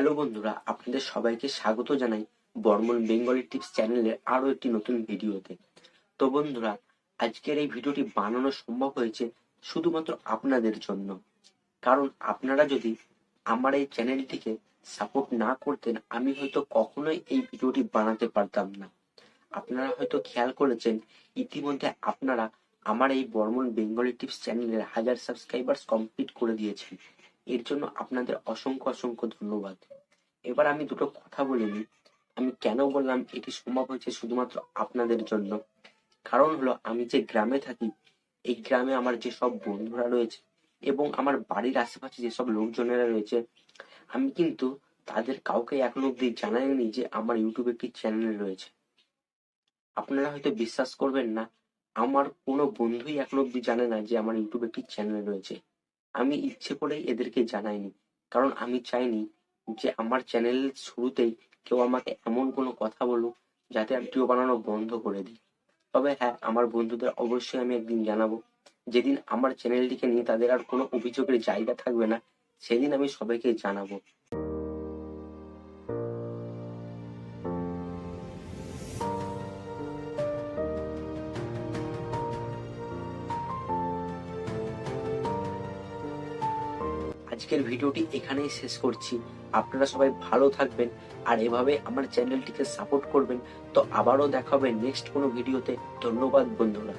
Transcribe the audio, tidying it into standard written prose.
Hello বন্ধুরা, আপনাদের সবাইকে স্বাগত জানাই বর্মন বেঙ্গলি টিপস চ্যানেলের আরো একটি নতুন ভিডিওতে। তো বন্ধুরা, আজকের এই ভিডিওটি বানানো সম্ভব হয়েছে শুধুমাত্র আপনাদের জন্য। কারণ আপনারা যদি আমার এই চ্যানেলটিকে সাপোর্ট না করতেন, আমি হয়তো কখনোই এই ভিডিওটি বানাতে পারতাম না। আপনারা হয়তো খেয়াল করেছেন, ইতিমধ্যে আপনারা আমার এই বর্মন বেঙ্গলি টিপস চ্যানেলের 1000 সাবস্ক্রাইবার্স কমপ্লিট করে দিয়েছেন। এর জন্য আপনাদের অসংখ্য অসংখ্য ধন্যবাদ। এবার আমি দুটো কথা বলে নিই। আমি কেন বললাম এটি সম্ভব হয়েছে শুধুমাত্র আপনাদের জন্য। কারণ হলো, আমি যে গ্রামে থাকি, এই গ্রামে আমার যেসব বন্ধুরা রয়েছে এবং আমার বাড়ির আশেপাশে যেসব লোকজনেরা রয়েছে, আমি কিন্তু তাদের কাউকে এখনো অব্দি জানাইনি যে আমার ইউটিউবে একটি চ্যানেল রয়েছে। আপনারা হয়তো বিশ্বাস করবেন না, আমার কোনো বন্ধুই এখনো অব্দি জানে না যে আমার ইউটিউবে একটি চ্যানেল রয়েছে। আমি ইচ্ছে করেই এদেরকে জানাইনি, কারণ আমি চাইনি যে আমার চ্যানেল শুরুতেই কেউ আমাকে এমন কোনো কথা বলুক যাতে আমি ভিডিও বানানো বন্ধ করে দিই। তবে হ্যাঁ, আমার বন্ধুদের অবশ্যই আমি একদিন জানাবো। যেদিন আমার চ্যানেলটিকে নিয়ে তাদের আর কোনো অভিযোগের জায়গা থাকবে না, সেদিন আমি সবাইকে জানাবো। আজকের ভিডিওটি এখানেই শেষ করছি। আপনারা সবাই ভালো থাকবেন আর এভাবে আমার চ্যানেলটিকে সাপোর্ট করবেন। তো আবারও দেখা হবে নেক্সট কোনো ভিডিওতে। ধন্যবাদ বন্ধুরা।